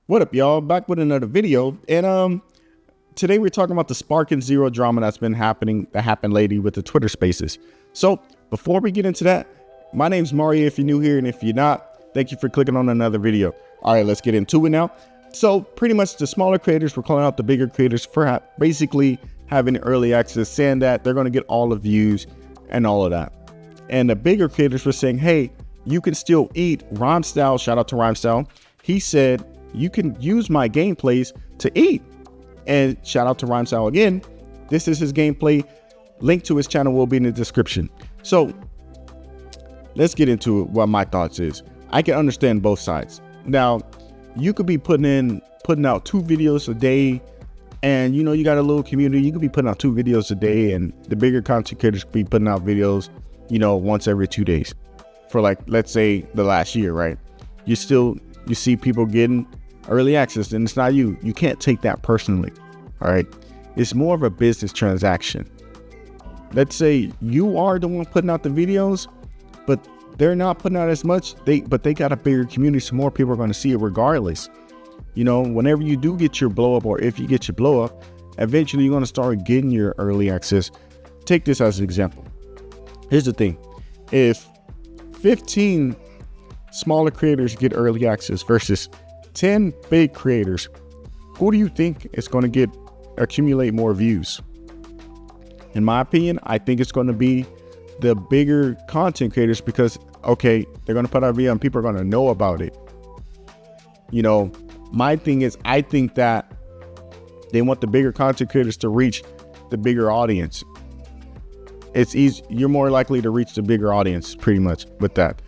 What up, y'all? Back with another video, and today we're talking about the Spark and Zero drama that happened lately with the Twitter Spaces. So before we get into that, my name's Mario if you're new here, and if you're not, thank you for clicking on another video. All right, let's get into it now. So pretty much the smaller creators were calling out the bigger creators for basically having early access, saying that they're going to get all the views and all of that. And the bigger creators were saying, hey, you can still eat. Rymestyle, shout out to Rymestyle. He said, you can use my gameplays to eat. And shout out to Rymestyle again. This is his gameplay. Link to his channel will be in the description. So let's get into it, what my thoughts is. I can understand both sides. Now, you could be putting out 2 videos a day, and you got a little community. You could be putting out 2 videos a day, and the bigger content creators could be putting out videos, once every 2 days for, like, let's say the last year, right? You see people getting early access, and it's not you. You can't take that personally. All right. It's more of a business transaction. Let's say you are the one putting out the videos, but they're not putting out as much. But they got a bigger community, so more people are going to see it regardless. Whenever you do get your blow up, or if you get your blow up, eventually you're going to start getting your early access. Take this as an example. Here's the thing. If 15 smaller creators get early access versus 10 big creators, who do you think is going to accumulate more views? In my opinion, I think it's going to be the bigger content creators, because okay, they're going to put out a video and people are going to know about it. My thing is, I think that they want the bigger content creators to reach the bigger audience. It's easy. You're more likely to reach the bigger audience pretty much with that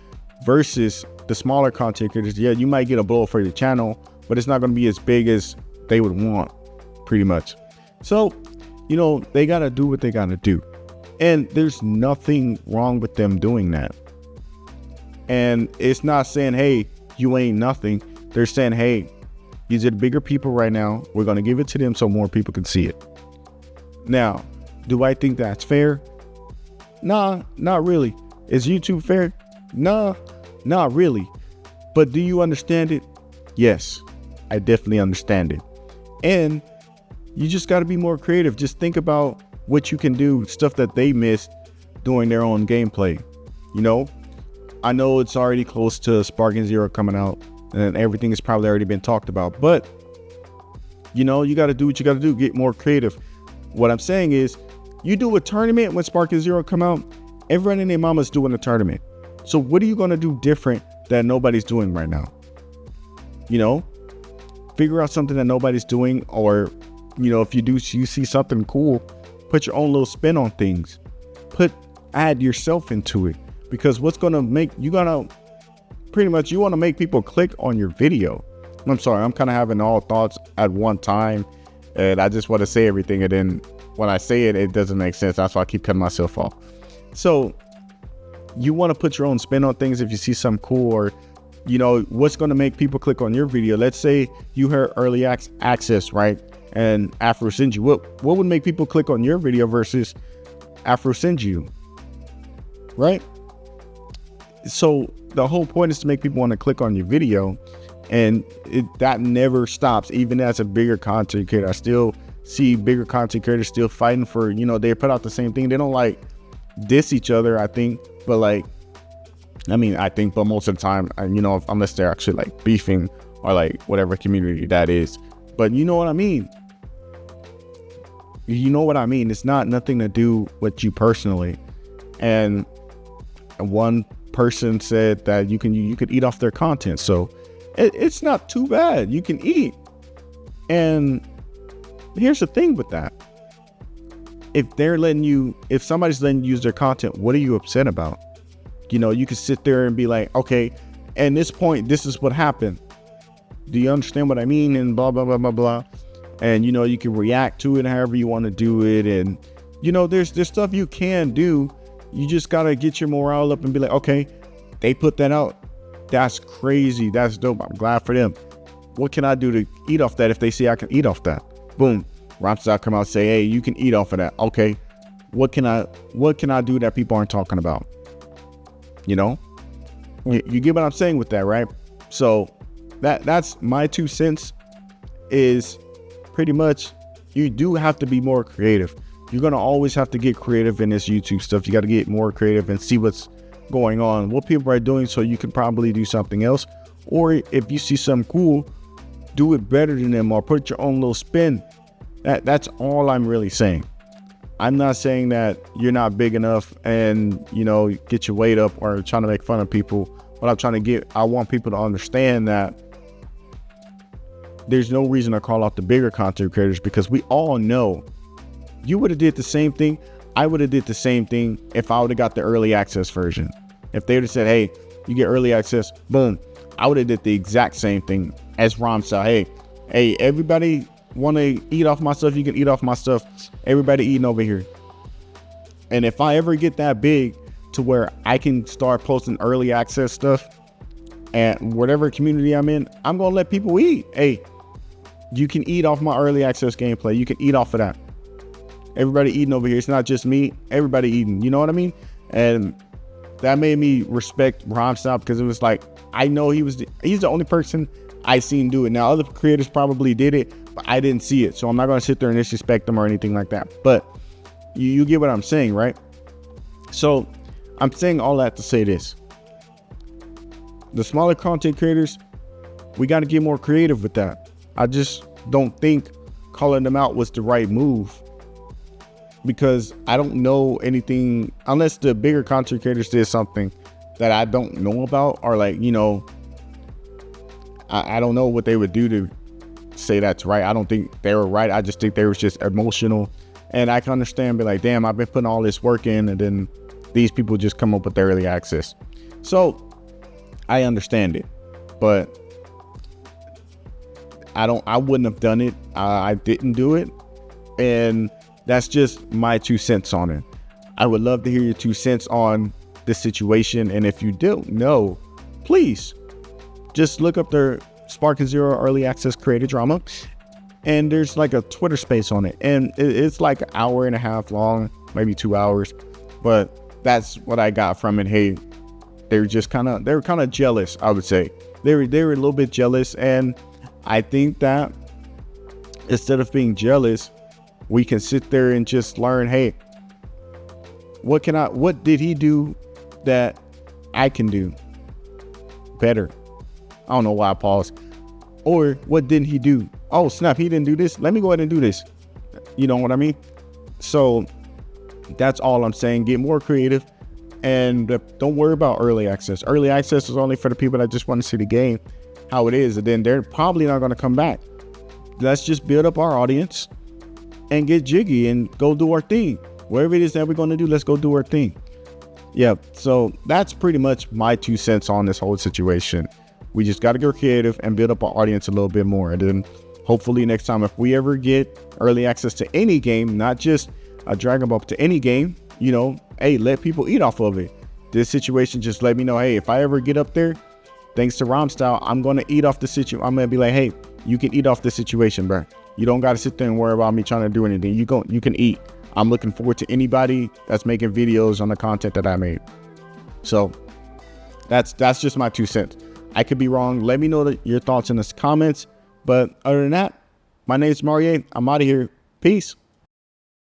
versus the smaller content creators. Yeah, you might get a blow up for your channel, but it's not going to be as big as they would want pretty much. So, they got to do what they got to do. And there's nothing wrong with them doing that. And it's not saying, hey, you ain't nothing. They're saying, hey, these are the bigger people right now. We're going to give it to them so more people can see it. Now, do I think that's fair? Nah, not really. Is YouTube fair? Nah, not really. But do you understand it? Yes, I definitely understand it. And you just got to be more creative. Just think about what you can do, stuff that they missed doing their own gameplay. I know it's already close to Spark and Zero coming out, and everything has probably already been talked about, but you got to do what you got to do, get more creative. What I'm saying is, you do a tournament when Spark and Zero come out, everyone and their mama's doing a tournament. So what are you going to do different that nobody's doing right now? Figure out something that nobody's doing, or if you see something cool, put your own little spin on things. Add yourself into it, because what's going to make you want to make people click on your video. I'm sorry, I'm kind of having all thoughts at one time, and I just want to say everything, and then when I say it, it doesn't make sense. That's why I keep cutting myself off. So you want to put your own spin on things. If you see something cool, or what's going to make people click on your video. Let's say you heard early access, right? And Afro sends you. What would make people click on your video versus Afro sends you, right? So the whole point is to make people want to click on your video, and that never stops. Even as a bigger content creator, I still see bigger content creators still fighting for, they put out the same thing. They don't like diss each other, I think, but but most of the time, unless they're actually like beefing or like whatever community that is. But you know what I mean? It's not nothing to do with you personally. And one person said that you could eat off their content. So it's not too bad. You can eat. And here's the thing with that. If somebody's letting you use their content, what are you upset about? You can sit there and be like, okay, at this point, this is what happened. Do you understand what I mean? And blah, blah, blah, blah, blah. And, you can react to it however you want to do it. And, there's stuff you can do. You just got to get your morale up and be like, okay, they put that out. That's crazy. That's dope. I'm glad for them. What can I do to eat off that if they say I can eat off that? Boom. Rymestyle come out and say, hey, you can eat off of that. Okay. What can I do that people aren't talking about? You get what I'm saying with that, right? So that's my 2 cents. Is pretty much, you do have to be more creative. You're gonna always have to get creative in this YouTube stuff. You got to get more creative and see what's going on, what people are doing, so you can probably do something else. Or if you see something cool, do it better than them, or put your own little spin. That's all I'm really saying. I'm not saying that you're not big enough and, you know, get your weight up or trying to make fun of people. What I'm trying to get, I want people to understand that there's no reason to call out the bigger content creators, because we all know you would have did the same thing. I would have did the same thing if I would have got the early access version. If they would have said, hey, you get early access, boom, I would have did the exact same thing as Rymestyle. Hey, everybody want to eat off my stuff, you can eat off my stuff. Everybody eating over here. And if I ever get that big to where I can start posting early access stuff and whatever community I'm in, I'm gonna let people eat. Hey, you can eat off my early access gameplay. You can eat off of that. Everybody eating over here. It's not just me. Everybody eating. You know what I mean? And that made me respect Rymestyle, because it was like, I know he's the only person I seen do it. Now, other creators probably did it, but I didn't see it. So I'm not going to sit there and disrespect them or anything like that. But you get what I'm saying, right? So I'm saying all that to say this. The smaller content creators, we got to get more creative with that. I just don't think calling them out was the right move, because I don't know anything, unless the bigger content creators did something that I don't know about, or like, you know, I don't know what they would do to say that's right. I don't think they were right. I just think they was just emotional. And I can understand, be like, damn, I've been putting all this work in, and then these people just come up with early access. So I understand it, but I wouldn't have done it. I didn't do it. And that's just my 2 cents on it. I would love to hear your 2 cents on this situation. And if you don't know, please just look up their Sparking Zero early access creator drama. And there's like a Twitter space on it. And it's like an hour and a half long, maybe 2 hours. But that's what I got from it. Hey, they were kind of jealous, I would say. They were a little bit jealous. And I think that instead of being jealous, we can sit there and just learn, hey, what did he do that I can do better? I don't know why I paused. Or what didn't he do? Oh, snap, he didn't do this. Let me go ahead and do this. You know what I mean? So that's all I'm saying. Get more creative, and don't worry about early access. Early access is only for the people that just want to see the game how it is, and then they're probably not going to come back. Let's just build up our audience and get jiggy and go do our thing. Whatever it is that we're going to do, let's go do our thing. Yeah, so that's pretty much my 2 cents on this whole situation. We just got to get creative and build up our audience a little bit more. And then hopefully next time, if we ever get early access to any game, not just a Dragon Ball, but to any game, you know, hey, let people eat off of it. This situation, just let me know, hey, if I ever get up there, thanks to Rymestyle, I'm going to eat off the situation. I'm going to be like, hey, you can eat off this situation, bro. You don't got to sit there and worry about me trying to do anything. You can eat. I'm looking forward to anybody that's making videos on the content that I made. So that's just my 2 cents. I could be wrong. Let me know your thoughts in the comments. But other than that, my name is Marie. I'm out of here. Peace.